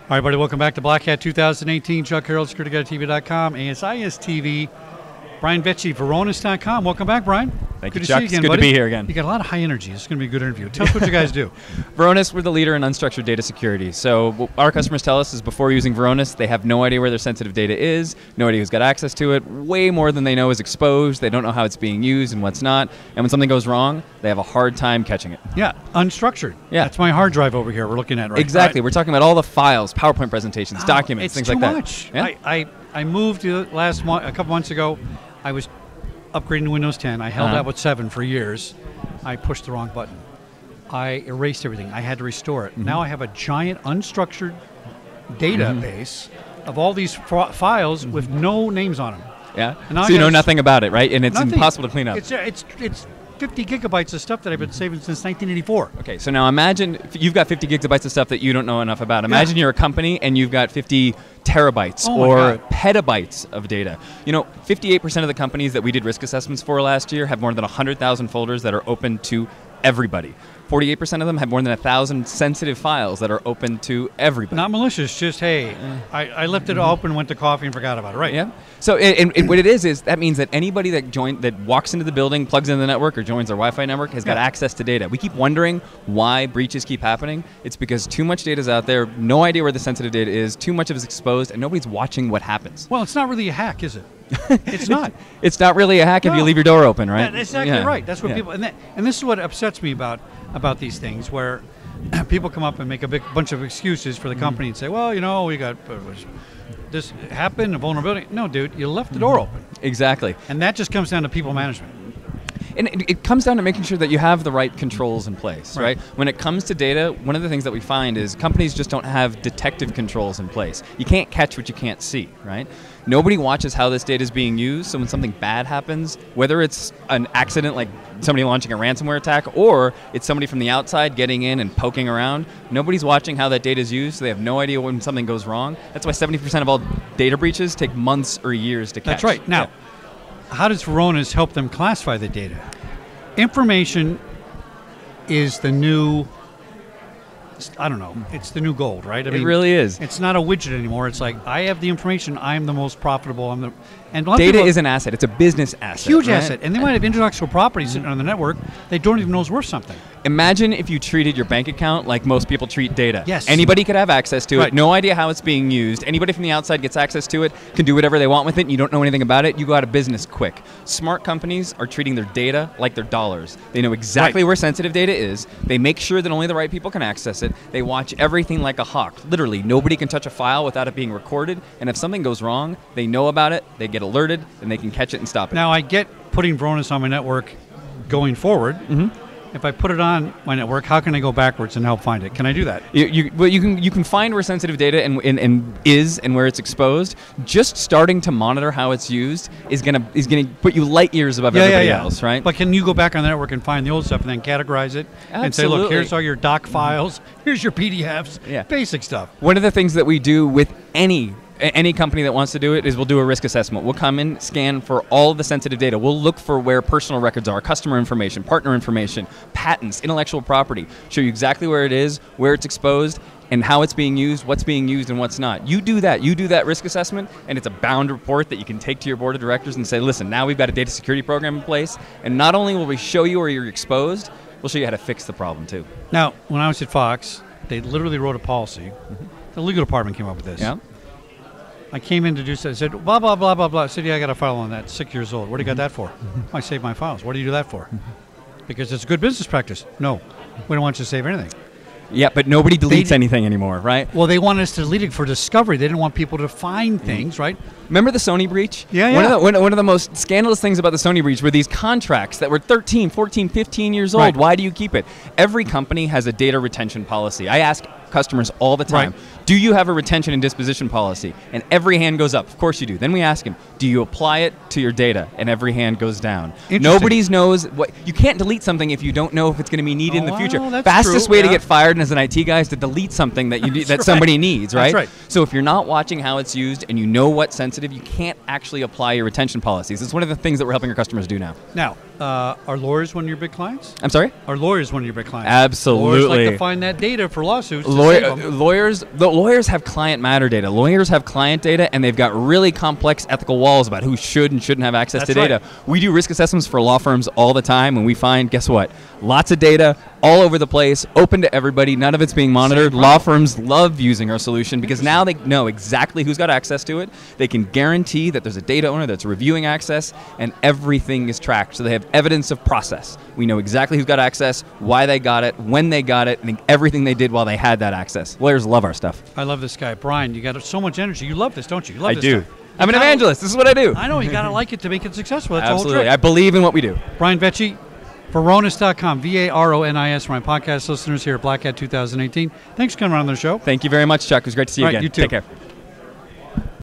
All right, buddy, welcome back to Black Hat 2018. Chuck Harold, SecurityGuardTV.com, ASIS TV. Brian Vecchi, Varonis.com. Welcome back, Brian. Thank you, good Chuck. To see you again, it's good buddy. to be here again. You got a lot of high energy. This is going to be a good interview. Tell us what you guys do. Varonis, we're the leader in unstructured data security. So what our customers tell us is before using Varonis, they have no idea where their sensitive data is, no idea who's got access to it, way more than they know is exposed. They don't know how it's being used and what's not. And when something goes wrong, they have a hard time catching it. Yeah, unstructured. Yeah. That's my hard drive over here we're looking at right now. Exactly. We're talking about all the files, PowerPoint presentations, documents, things like that. It's too Yeah? much. I moved a couple months ago. I was upgrading to Windows 10. I held out with 7 for years. I pushed the wrong button. I erased everything. I had to restore it. Now I have a giant unstructured database of all these files with no names on them. Yeah. And So you know nothing about it, right? And it's nothing. impossible to clean up. It's 50 gigabytes of stuff that I've been saving since 1984. Okay, so now imagine if you've got 50 gigabytes of stuff that you don't know enough about. Imagine you're a company and you've got 50 terabytes or petabytes of data. You know, 58% of the companies that we did risk assessments for last year have more than 100,000 folders that are open to everybody. 48% of them have more than 1,000 sensitive files that are open to everybody. Not malicious, just, hey, I left it open, went to coffee, and forgot about it, right? Yeah. So and what it is that means that anybody that walks into the building, plugs into the network, or joins our Wi-Fi network has got access to data. We keep wondering why breaches keep happening. It's because too much data is out there, no idea where the sensitive data is, too much of it is exposed, and nobody's watching what happens. Well, it's not really a hack, is it? It's not. It's not really a hack if you leave your door open, right? That's exactly right. That's what people, and this is what upsets me about these things, where people come up and make a big bunch of excuses for the company and say, well, you know, we got this happened, a vulnerability. No, dude, you left the door open. Exactly. And that just comes down to people management. And it comes down to making sure that you have the right controls in place, right? When it comes to data, one of the things that we find is companies just don't have detective controls in place. You can't catch what you can't see, right? Nobody watches how this data is being used, so when something bad happens, whether it's an accident like somebody launching a ransomware attack or it's somebody from the outside getting in and poking around, nobody's watching how that data is used, so they have no idea when something goes wrong. That's why 70% of all data breaches take months or years to catch. That's right. Now, how does Varonis help them classify the data? Information is the new, I don't know, it's the new gold, right? I mean, it really is. It's not a widget anymore. It's like, I have the information, I'm the most profitable, and data is an asset. It's a business asset. Huge asset. And they might have intellectual property sitting on the network they don't even know is worth something. Imagine if you treated your bank account like most people treat data. Yes. Anybody could have access to it, no idea how it's being used. Anybody from the outside gets access to it, can do whatever they want with it, and you don't know anything about it, you go out of business quick. Smart companies are treating their data like their dollars. They know exactly where sensitive data is. They make sure that only the right people can access it. They watch everything like a hawk. Literally, nobody can touch a file without it being recorded, and if something goes wrong, they know about it, they get alerted, and they can catch it and stop it. Now, I get putting Varonis on my network going forward. If I put it on my network, how can I go backwards and help find it? Can I do that? You can find where sensitive data and where it's exposed. Just starting to monitor how it's used is gonna put you light years above everybody else, right? But can you go back on the network and find the old stuff and then categorize it and say, look, here's all your doc files, here's your PDFs, basic stuff. One of the things that we do with any company that wants to do it is we'll do a risk assessment. We'll come in, scan for all of the sensitive data. We'll look for where personal records are, customer information, partner information, patents, intellectual property, show you exactly where it is, where it's exposed, and how it's being used, what's being used, and what's not. You do that risk assessment, and it's a bound report that you can take to your board of directors and say, listen, now we've got a data security program in place, and not only will we show you where you're exposed, we'll show you how to fix the problem too. Now, when I was at Fox, they literally wrote a policy. The legal department came up with this. Yeah. I came in to do so. I said, blah, blah, blah, blah, blah. I said, yeah, I got a file on that, 6 years old. What do you got that for? I saved my files. What do you do that for? Because it's good business practice. No, we don't want you to save anything. Yeah, but nobody deletes anything anymore, right? Well, they wanted us to delete it for discovery. They didn't want people to find things, right? Remember the Sony breach? Yeah, One of the most scandalous things about the Sony breach were these contracts that were 13, 14, 15 years old. Why do you keep it? Every company has a data retention policy. I ask customers all the time, do you have a retention and disposition policy? And every hand goes up. Of course you do. Then we ask them, do you apply it to your data? And every hand goes down. Nobody knows what. You can't delete something if you don't know if it's going to be needed in the future. Fastest way to get fired as an IT guy is to delete something that you that somebody needs, right? That's right. So if you're not watching how it's used and you know what's sensitive, you can't actually apply your retention policies. It's one of the things that we're helping our customers do now. Now, Are lawyers one of your big clients? I'm sorry? Are lawyers one of your big clients? Absolutely. Lawyers like to find that data for lawsuits. To save them. Lawyers have client matter data. Lawyers have client data, and they've got really complex ethical walls about who should and shouldn't have access to data. Right. We do risk assessments for law firms all the time, and we find, guess what? Lots of data all over the place, open to everybody. None of it's being monitored. Law firms love using our solution because now they know exactly who's got access to it. They can guarantee that there's a data owner that's reviewing access, and everything is tracked. So they have evidence of process. We know exactly who's got access, why they got it, when they got it, and everything they did while they had that access. Lawyers love our stuff. I love this guy. Brian, you got so much energy. You love this, don't you? You love I this do. stuff. I'm an evangelist. This is what I do. I know. You got to like it to make it successful. That's Absolutely. the whole trick. I believe in what we do. Brian Vecchi, Varonis.com, Varonis, for my podcast listeners here at Black Hat 2018. Thanks for coming on the show. Thank you very much, Chuck. It was great to see you again. You too. Take care.